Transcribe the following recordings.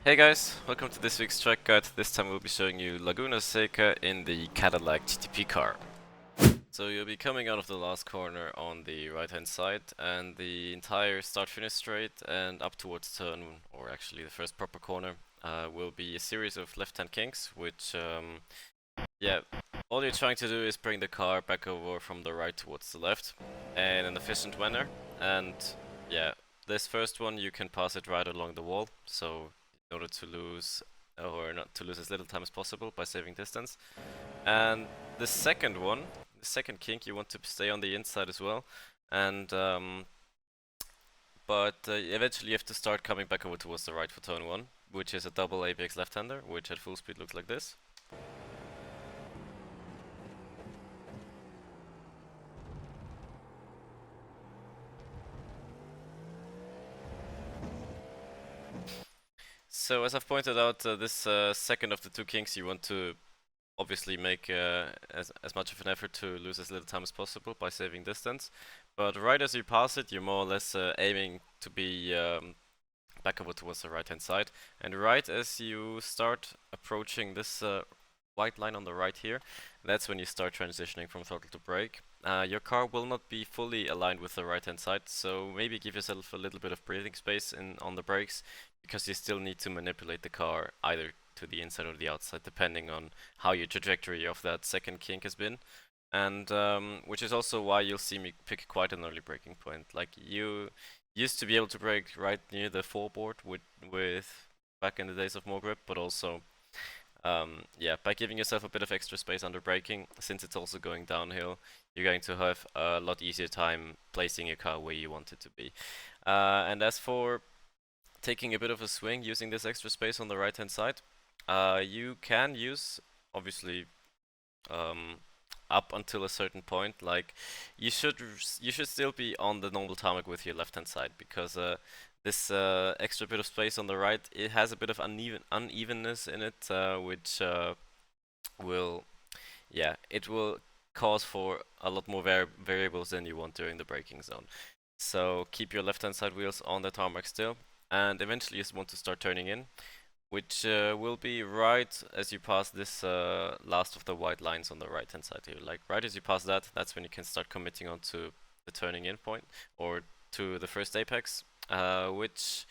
Hey guys, welcome to this week's track guide. This time we'll be showing you Laguna Seca in the Cadillac GTP car. So you'll be coming out of the last corner on the right hand side, and the entire start finish straight and up towards turn, or actually the first proper corner, will be a series of left hand kinks, which yeah, all you're trying to do is bring the car back over from the right towards the left in an efficient manner. And yeah, this first one you can pass it right along the wall, so in order to lose or not to lose as little time as possible by saving distance. And the second one, the second kink, you want to stay on the inside as well. And but eventually you have to start coming back over towards the right for turn one, which is a double ABX left-hander, which at full speed looks like this. So as I've pointed out, this second of the two kinks you want to obviously make as much of an effort to lose as little time as possible by saving distance. But right as you pass it, you're more or less aiming to be back over towards the right hand side. And right as you start approaching this white line on the right here, that's when you start transitioning from throttle to brake. Your car will not be fully aligned with the right hand side, so maybe give yourself a little bit of breathing space on the brakes, because you still need to manipulate the car either to the inside or the outside, depending on how your trajectory of that second kink has been. And which is also why you'll see me pick quite an early braking point. Like, you used to be able to brake right near the foreboard with back in the days of more grip, but also yeah, by giving yourself a bit of extra space under braking, since it's also going downhill, you're going to have a lot easier time placing your car where you want it to be. And as for taking a bit of a swing using this extra space on the right hand side, you can use, obviously, up until a certain point. Like, you should still be on the normal tarmac with your left hand side, because this extra bit of space on the right, it has a bit of unevenness in it, which will, yeah, it will cause for a lot more variables than you want during the braking zone. So keep your left hand side wheels on the tarmac still, and eventually you just want to start turning in, which will be right as you pass this last of the white lines on the right hand side here. Like, right as you pass that, that's when you can start committing onto the turning in point, or to the first apex, which,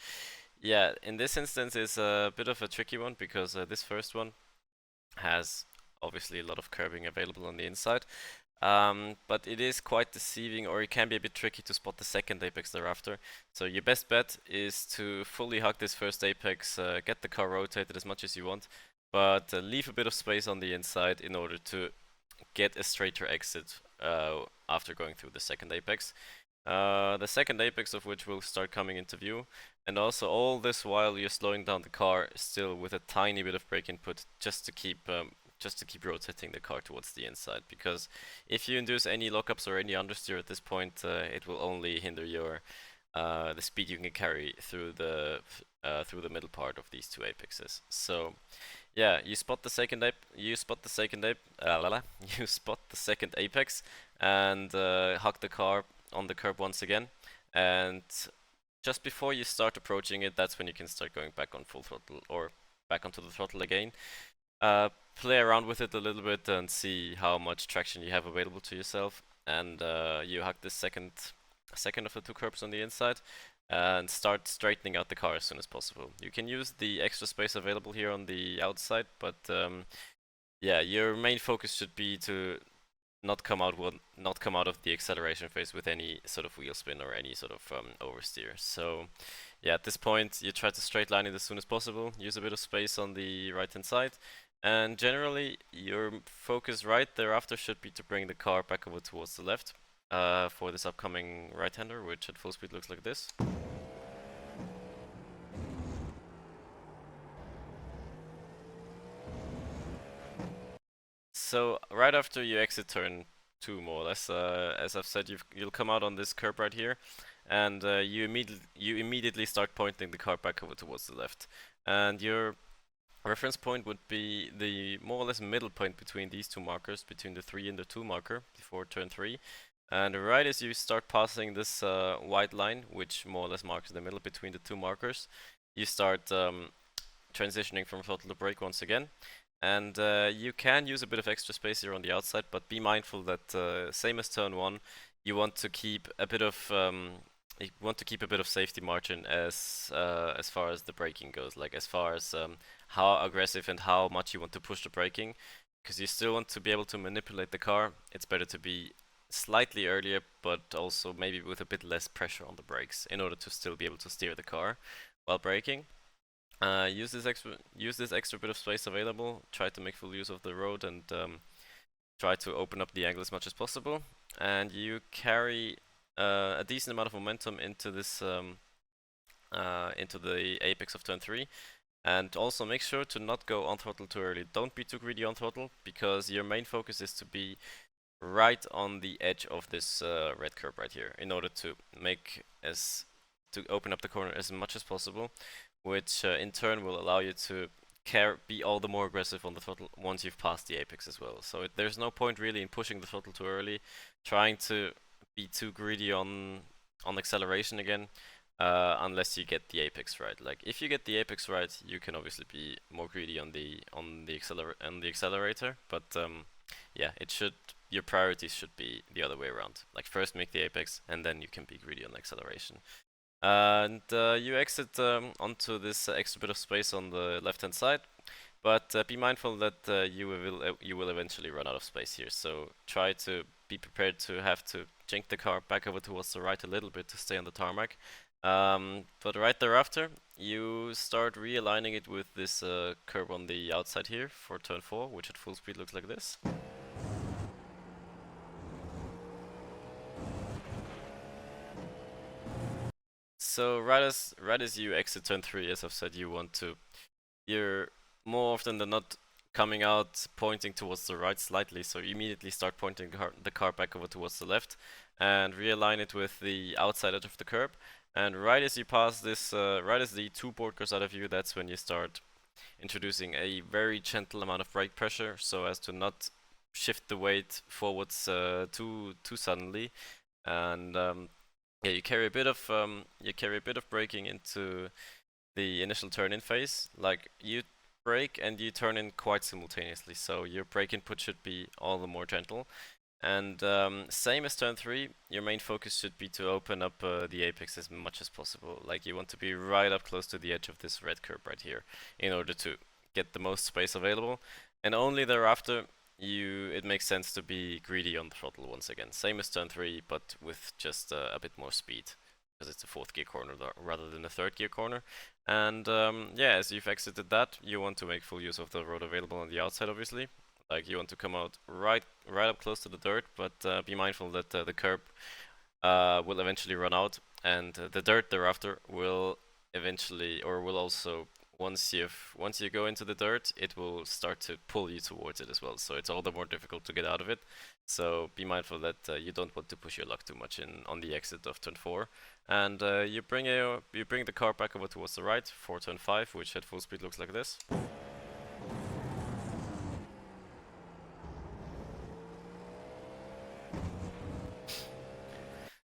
yeah, in this instance is a bit of a tricky one, because this first one has obviously a lot of curbing available on the inside. But it is quite deceiving, or it can be a bit tricky to spot the second apex thereafter. So your best bet is to fully hug this first apex, get the car rotated as much as you want, but leave a bit of space on the inside in order to get a straighter exit after going through the second apex. The second apex of which will start coming into view, and also all this while you're slowing down the car still with a tiny bit of brake input, just to keep rotating the car towards the inside, because if you induce any lockups or any understeer at this point, it will only hinder your the speed you can carry through the middle part of these two apexes. So yeah, you spot the second you spot the second you spot the second apex, and hug the car on the curb once again, and just before you start approaching it, that's when you can start going back on full throttle, or back onto the throttle again. Play around with it a little bit and see how much traction you have available to yourself, and you hug this second of the two curbs on the inside and start straightening out the car as soon as possible. You can use the extra space available here on the outside, but yeah, your main focus should be to not come out of the acceleration phase with any sort of wheel spin or any sort of oversteer. So yeah, at this point you try to straight line it as soon as possible, use a bit of space on the right hand side, and generally your focus right thereafter should be to bring the car back over towards the left for this upcoming right-hander, which at full speed looks like this. So right after you exit turn 2, more or less, as I've said, you'll come out on this curb right here, and you immediately start pointing the car back over towards the left. And your reference point would be the more or less middle point between these two markers, between the 3 and the 2 marker, before turn 3. And right as you start passing this white line, which more or less marks the middle between the two markers, you start transitioning from throttle to brake once again. And you can use a bit of extra space here on the outside, but be mindful that same as turn one, you want to keep a bit of safety margin as far as the braking goes, like as far as how aggressive and how much you want to push the braking, because you still want to be able to manipulate the car. It's better to be slightly earlier, but also maybe with a bit less pressure on the brakes in order to still be able to steer the car while braking. Use this extra bit of space available. Try to make full use of the road and try to open up the angle as much as possible. And you carry a decent amount of momentum into this into the apex of turn 3. And also make sure to not go on throttle too early. Don't be too greedy on throttle, because your main focus is to be right on the edge of this red curb right here in order to open up the corner as much as possible, which in turn will allow you to be all the more aggressive on the throttle once you've passed the apex as well. So there's no point really in pushing the throttle too early, trying to be too greedy on acceleration again, unless you get the apex right. Like if you get the apex right, you can obviously be more greedy on the accelerator, but yeah, your priorities should be the other way around. Like first make the apex, and then you can be greedy on acceleration. And you exit onto this extra bit of space on the left-hand side, but be mindful that you will eventually run out of space here. So try to be prepared to have to jink the car back over towards the right a little bit to stay on the tarmac. But right thereafter, you start realigning it with this curb on the outside here for turn 4, which at full speed looks like this. So right as you exit turn 3, as I've said, you're more often than not coming out pointing towards the right slightly, so you immediately start pointing the car back over towards the left and realign it with the outside edge of the curb. And right as you pass this, right as the 2 board goes out of view, that's when you start introducing a very gentle amount of brake pressure so as to not shift the weight forwards too suddenly. And yeah, you carry a bit of braking into the initial turn-in phase. Like you brake and you turn in quite simultaneously, so your brake input should be all the more gentle. And same as turn 3, your main focus should be to open up the apex as much as possible. Like you want to be right up close to the edge of this red curb right here in order to get the most space available. And only thereafter it makes sense to be greedy on the throttle once again. Same as turn 3, but with just a bit more speed, because it's a 4th gear corner rather than a 3rd gear corner. And yeah, as you've exited that, you want to make full use of the road available on the outside, obviously. Like you want to come out right up close to the dirt, but be mindful that the curb will eventually run out, and the dirt thereafter will eventually, or will also, once you go into the dirt, it will start to pull you towards it as well. So it's all the more difficult to get out of it. So be mindful that you don't want to push your luck too much on the exit of turn 4. And you bring the car back over towards the right for turn 5, which at full speed looks like this.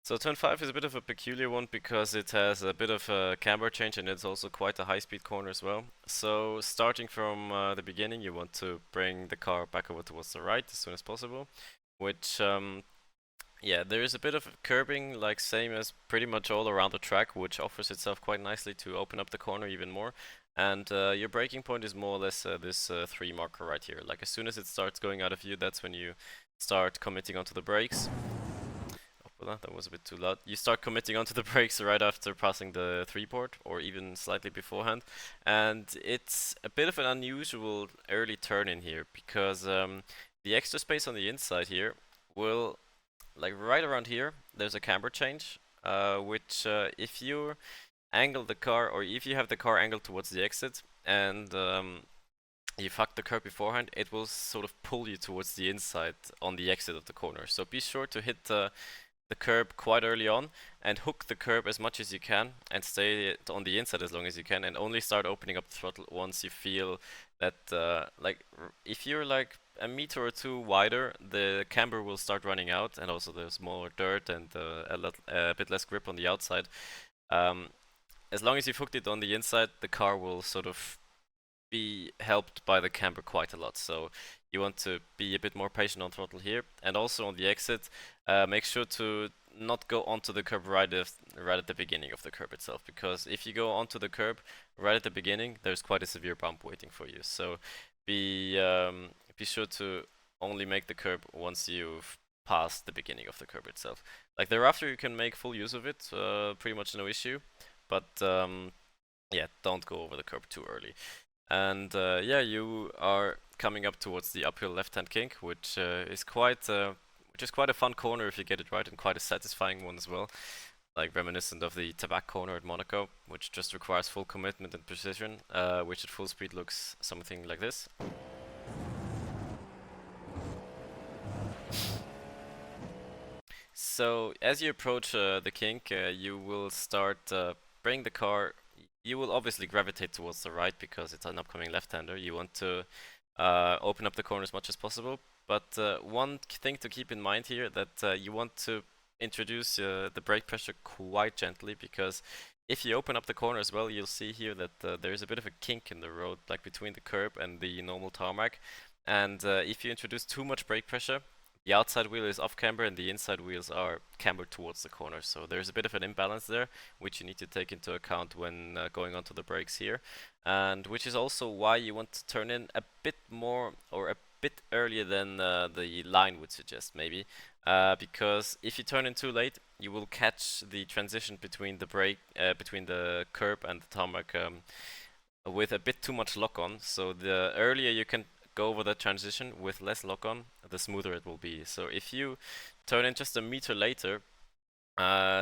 So turn 5 is a bit of a peculiar one because it has a bit of a camber change, and it's also quite a high-speed corner as well. So starting from the beginning, you want to bring the car back over towards the right as soon as possible, which yeah, there is a bit of curbing, like same as pretty much all around the track, which offers itself quite nicely to open up the corner even more. And your braking point is more or less this 3 marker right here. Like as soon as it starts going out of view, that's when you start committing onto the brakes. That was a bit too loud. You start committing onto the brakes right after passing the 3 board, or even slightly beforehand. And it's a bit of an unusual early turn in here, because the extra space on the inside here will, like right around here, there's a camber change, which if you angle the car, or if you have the car angled towards the exit, and you fuck the curb beforehand, it will sort of pull you towards the inside on the exit of the corner. So be sure to hit the curb quite early on and hook the curb as much as you can and stay on the inside as long as you can, and only start opening up the throttle once you feel that if you're like a meter or 2 wider, the camber will start running out, and also there's more dirt and a bit less grip on the outside. As long as you've hooked it on the inside, the car will sort of be helped by the camber quite a lot. So you want to be a bit more patient on throttle here, and also on the exit, make sure to not go onto the curb right at the beginning of the curb itself, because if you go onto the curb right at the beginning, there's quite a severe bump waiting for you. So be be sure to only make the curb once you've passed the beginning of the curb itself. Like thereafter, you can make full use of it, pretty much no issue. But yeah, don't go over the curb too early. And yeah, you are coming up towards the uphill left-hand kink, which is quite a fun corner if you get it right, and quite a satisfying one as well. Like reminiscent of the Tabac corner at Monaco, which just requires full commitment and precision, which at full speed looks something like this. So as you approach the kink, you will start bring the car. You will obviously gravitate towards the right because it's an upcoming left-hander. You want to open up the corner as much as possible. But one thing to keep in mind here that you want to introduce the brake pressure quite gently, because if you open up the corner as well, you'll see here that there is a bit of a kink in the road, like between the curb and the normal tarmac. And if you introduce too much brake pressure, the outside wheel is off camber and the inside wheels are cambered towards the corner. So there's a bit of an imbalance there, which you need to take into account when going onto the brakes here. And which is also why you want to turn in a bit more, or a bit earlier than the line would suggest, maybe. Because if you turn in too late, you will catch the transition between between the curb and the tarmac with a bit too much lock on. So the earlier you can go over that transition with less lock on, the smoother it will be. So if you turn in just a meter later,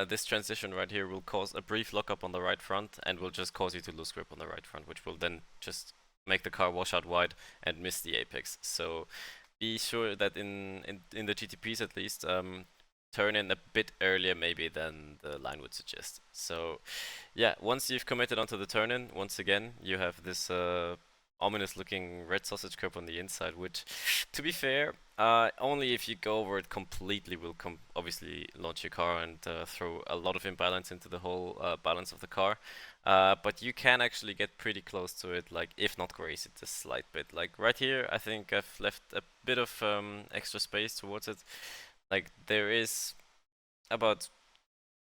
this transition right here will cause a brief lockup on the right front and will just cause you to lose grip on the right front, which will then just make the car wash out wide and miss the apex. So be sure that in the GTPs at least, turn in a bit earlier maybe than the line would suggest. So yeah, once you've committed onto the turn-in, once again, you have this ominous looking red sausage curb on the inside, which, to be fair, only if you go over it completely will obviously launch your car and throw a lot of imbalance into the whole balance of the car. But you can actually get pretty close to it, like if not graze it a slight bit. Like right here, I think I've left a bit of extra space towards it. Like there is about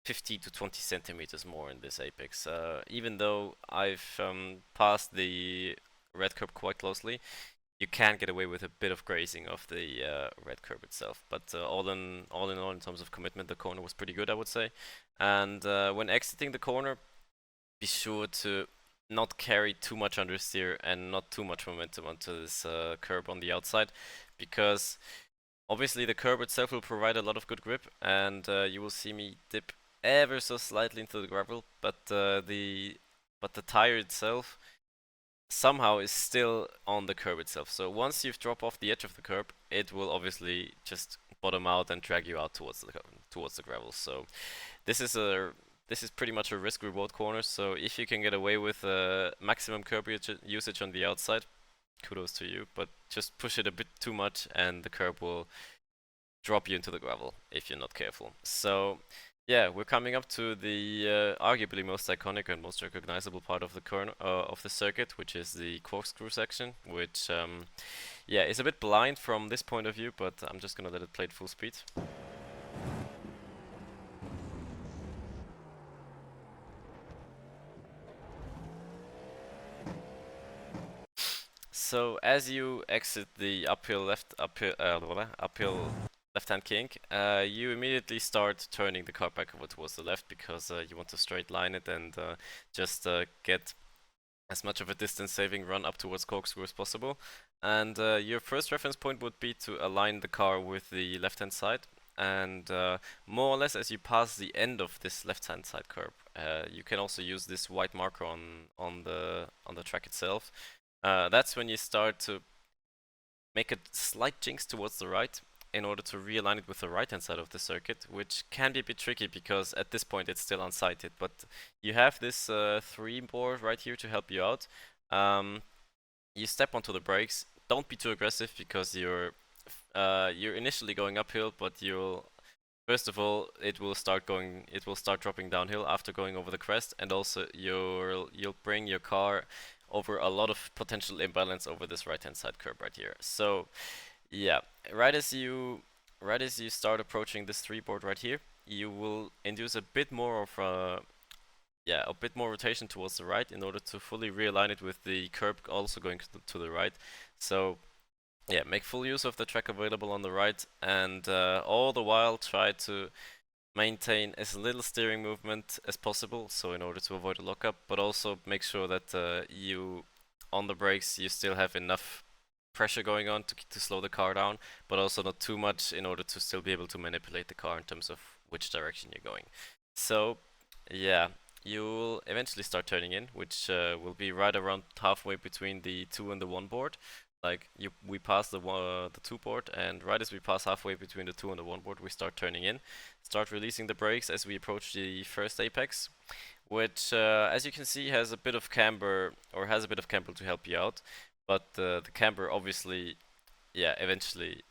50 to 20 centimeters more in this apex. Even though I've passed the red curb quite closely, you can get away with a bit of grazing of the red curb itself. But all, in terms of commitment, the corner was pretty good, I would say. And when exiting the corner, be sure to not carry too much understeer and not too much momentum onto this curb on the outside, because obviously the curb itself will provide a lot of good grip, and you will see me dip ever so slightly into the gravel, but the tire itself somehow is still on the curb itself. So once you've dropped off the edge of the curb, it will obviously just bottom out and drag you out towards the gravel. So this is pretty much a risk reward corner. So if you can get away with maximum curb usage on the outside, kudos to you. But just push it a bit too much, and the curb will drop you into the gravel if you're not careful. So yeah, we're coming up to the arguably most iconic and most recognizable part of the circuit, which is the corkscrew section, which yeah, is a bit blind from this point of view, but I'm just gonna let it play at full speed. So as you exit the uphill left-hand kink, you immediately start turning the car back over towards the left, because you want to straight line it and just get as much of a distance-saving run up towards corkscrew as possible. And your first reference point would be to align the car with the left-hand side. And more or less as you pass the end of this left-hand side curb, you can also use this white marker on the track itself. That's when you start to make a slight jinx towards the right in order to realign it with the right hand side of the circuit, which can be a bit tricky because at this point it's still unsighted. But you have this 3 board right here to help you out. You step onto the brakes. Don't be too aggressive, because you're initially going uphill, but you'll first of all it will start dropping downhill after going over the crest, and also you'll bring your car, over a lot of potential imbalance over this right-hand side curb right here. So yeah, right as you right as you start approaching this three board right here, you will induce a bit more of a bit more rotation towards the right in order to fully realign it with the curb also going to the right. So yeah, make full use of the track available on the right, and all the while try to maintain as little steering movement as possible, so in order to avoid a lockup, but also make sure that you, on the brakes, you still have enough pressure going on to slow the car down, but also not too much in order to still be able to manipulate the car in terms of which direction you're going. So, yeah, you'll eventually start turning in, which will be right around halfway between the 2 and the 1 board. Like we pass the 2 board, and right as we pass halfway between the 2 and the 1 board, we start turning in, start releasing the brakes as we approach the first apex, which, as you can see, has a bit of camber, or has a bit of camber to help you out. But the camber, obviously, yeah, eventually,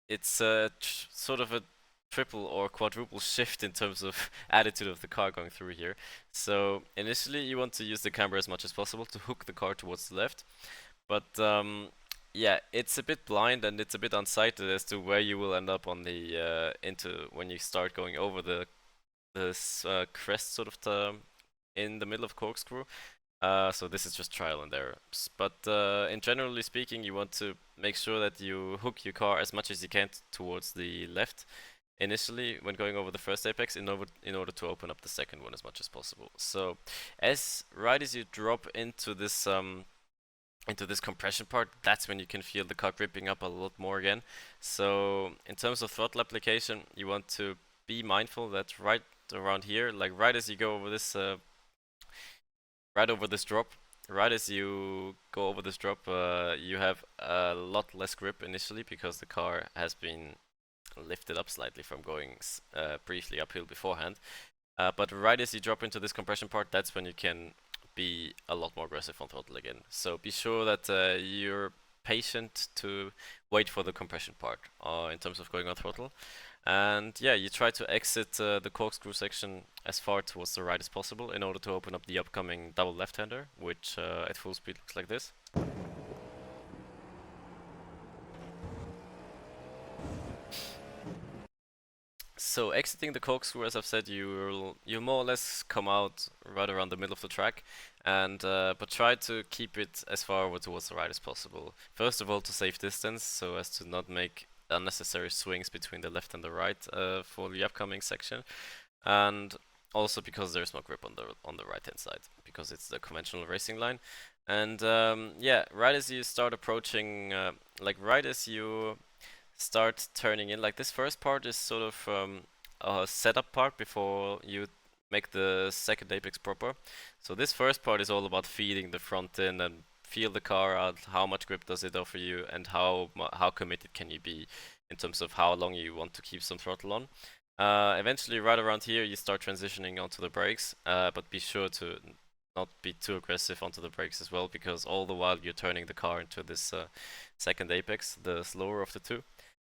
it's sort of a triple or quadruple shift in terms of attitude of the car going through here. So initially, you want to use the camber as much as possible to hook the car towards the left. But yeah, it's a bit blind and it's a bit unsighted as to where you will end up on the into when you start going over this crest sort of in the middle of corkscrew. So this is just trial and error. But in generally speaking, you want to make sure that you hook your car as much as you can towards the left initially when going over the first apex in order to open up the second one as much as possible. So right as you drop into this compression part, that's when you can feel the car gripping up a lot more again. So in terms of throttle application, you want to be mindful that right around here, like right as you go over this right over this drop, right as you go over this drop, you have a lot less grip initially because the car has been lifted up slightly from going briefly uphill beforehand. But right as you drop into this compression part, that's when you can be a lot more aggressive on throttle again. So be sure that you're patient to wait for the compression part in terms of going on throttle. And yeah, you try to exit the corkscrew section as far towards the right as possible in order to open up the upcoming double left-hander, which at full speed looks like this. So exiting the corkscrew, as I've said, you more or less come out right around the middle of the track, and but try to keep it as far over towards the right as possible. First of all, to save distance, so as to not make unnecessary swings between the left and the right for the upcoming section, and also because there's no grip on the right hand side because it's the conventional racing line. And yeah, right as you start approaching, like right as you start turning in. Like this first part is sort of a setup part before you make the second apex proper. So this first part is all about feeding the front in and feel the car out, how much grip does it offer you, and how committed can you be in terms of how long you want to keep some throttle on. Eventually, right around here, you start transitioning onto the brakes, but be sure to not be too aggressive onto the brakes as well, because all the while you're turning the car into this second apex, the slower of the two.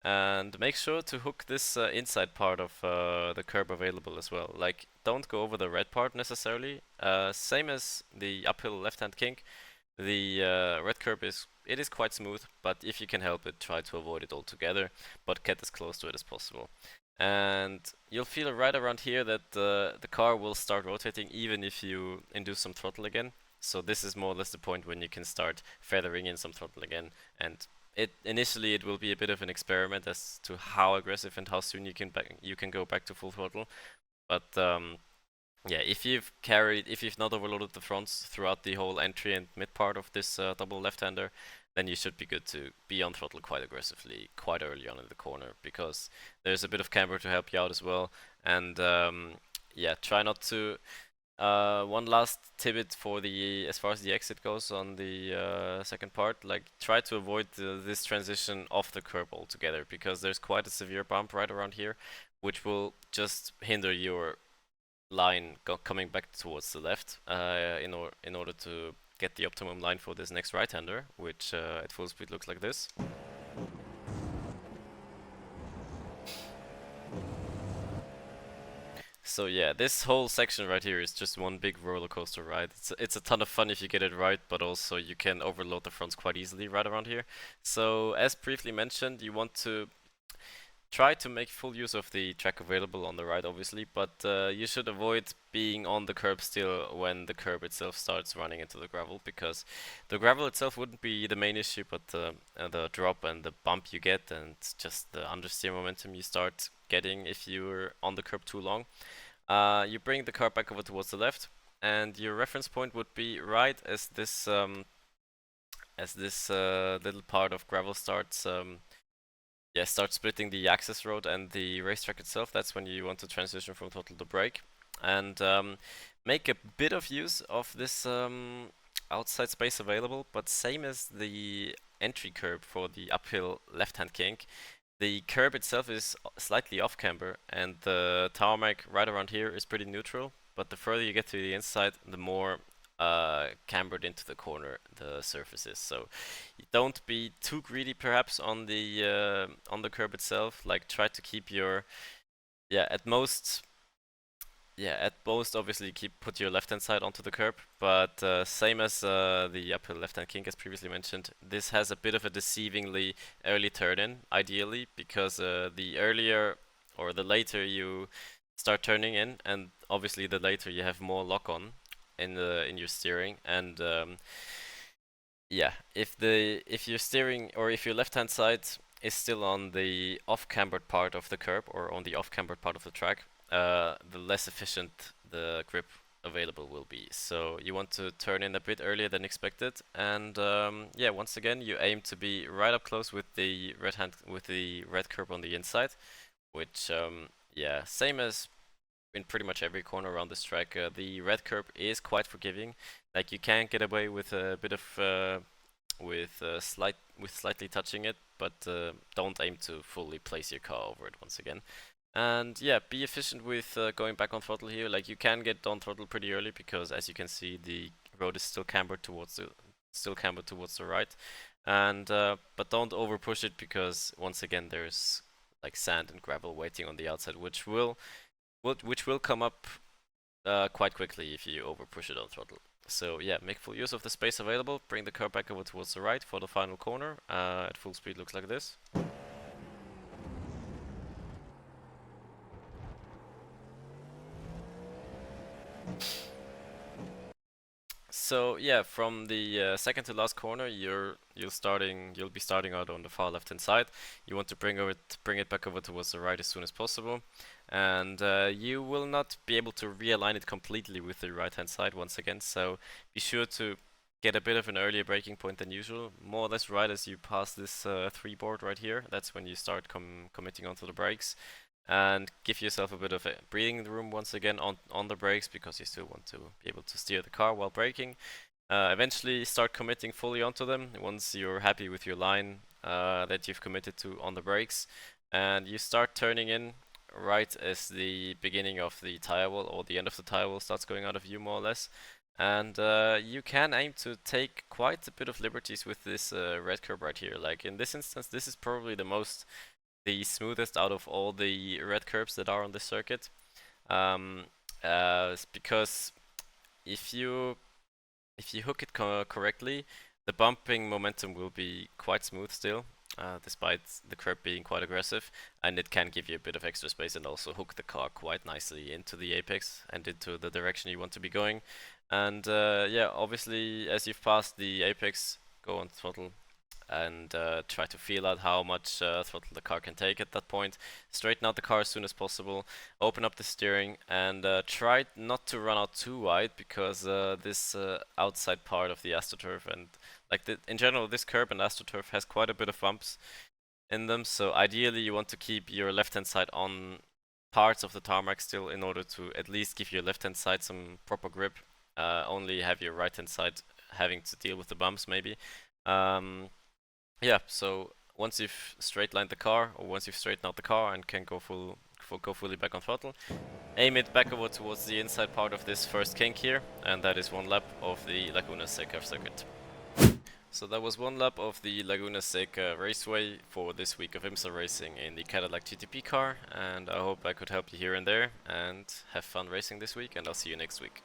And make sure to hook this inside part of the curb available as well. Like, don't go over the red part necessarily. Same as the uphill left-hand kink, the red curb is quite smooth, but if you can help it, try to avoid it altogether, but get as close to it as possible. And you'll feel right around here that the car will start rotating even if you induce some throttle again. So this is more or less the point when you can start feathering in some throttle again, and initially it will be a bit of an experiment as to how aggressive and how soon you can go back to full throttle. But yeah, if you've not overloaded the fronts throughout the whole entry and mid part of this double left-hander, then you should be good to be on throttle quite aggressively quite early on in the corner, because there's a bit of camber to help you out as well. And yeah, try not to one last tidbit for as far as the exit goes on the second part, like try to avoid this transition off the curb altogether, because there's quite a severe bump right around here, which will just hinder your line coming back towards the left in order to get the optimum line for this next right-hander, which at full speed looks like this. So yeah, this whole section right here is just one big roller coaster ride. It's a ton of fun if you get it right, but also you can overload the fronts quite easily right around here. So as briefly mentioned, you want to try to make full use of the track available on the right, obviously, but you should avoid being on the curb still when the curb itself starts running into the gravel, because the gravel itself wouldn't be the main issue, but the drop and the bump you get, and just the understeer momentum you start getting if you're on the curb too long. You bring the car back over towards the left, and your reference point would be right as this little part of gravel starts yeah, start splitting the access road and the racetrack itself. That's when you want to transition from throttle to brake, and make a bit of use of this outside space available. But same as the entry curb for the uphill left-hand kink, the curb itself is slightly off camber, and the tarmac right around here is pretty neutral. But the further you get to the inside, the more cambered into the corner the surface is. So don't be too greedy, perhaps, on the curb itself. Like, try to keep your yeah at most obviously put your left hand side onto the curb, but same as the uphill left hand kink as previously mentioned, this has a bit of a deceivingly early turn in, ideally, because the earlier or the later you start turning in, and obviously the later you have more lock on in your steering, and yeah, if you're steering or if your left hand side is still on the off cambered part of the curb or on the off cambered part of the track, the less efficient the grip available will be. So you want to turn in a bit earlier than expected, and yeah, once again you aim to be right up close with the red curb on the inside, which yeah, same as in pretty much every corner around this track. The red curb is quite forgiving. Like, you can get away with a bit of slightly touching it, but don't aim to fully place your car over it once again. And yeah, be efficient with going back on throttle here. Like, you can get on throttle pretty early because, as you can see, the road is still cambered towards the right. And but don't over push it, because once again there's like sand and gravel waiting on the outside, which will come up quite quickly if you over push it on throttle. So yeah, make full use of the space available, bring the car back over towards the right for the final corner. At full speed looks like this. So yeah, from the second to last corner, you'll be starting out on the far left hand side. You want to bring it back over towards the right as soon as possible, and you will not be able to realign it completely with the right hand side once again. So be sure to get a bit of an earlier braking point than usual, more or less right as you pass this 3 board right here. That's when you start committing onto the brakes, and give yourself a bit of a breathing room once again on the brakes, because you still want to be able to steer the car while braking. Eventually start committing fully onto them once you're happy with your line that you've committed to on the brakes, and you start turning in right as the beginning of the tire wall or the end of the tire wall starts going out of view, more or less. And you can aim to take quite a bit of liberties with this red curb right here. Like, in this instance, this is probably the smoothest out of all the red curbs that are on this circuit, because if you hook it correctly, the bumping momentum will be quite smooth still, despite the curb being quite aggressive, and it can give you a bit of extra space and also hook the car quite nicely into the apex and into the direction you want to be going. And yeah, obviously, as you've passed the apex, go on throttle and try to feel out how much throttle the car can take at that point. Straighten out the car as soon as possible, open up the steering, and try not to run out too wide, because this outside part of the AstroTurf and in general this curb and AstroTurf has quite a bit of bumps in them, so ideally you want to keep your left hand side on parts of the tarmac still, in order to at least give your left hand side some proper grip. Only have your right hand side having to deal with the bumps maybe. Yeah, so once you've straight lined the car, or once you've straightened out the car and can go fully back on throttle, aim it back over towards the inside part of this first kink here, and that is 1 lap of the Laguna Seca circuit. So that was one lap of the Laguna Seca Raceway for this week of IMSA racing in the Cadillac GTP car, and I hope I could help you here and there, and have fun racing this week, and I'll see you next week.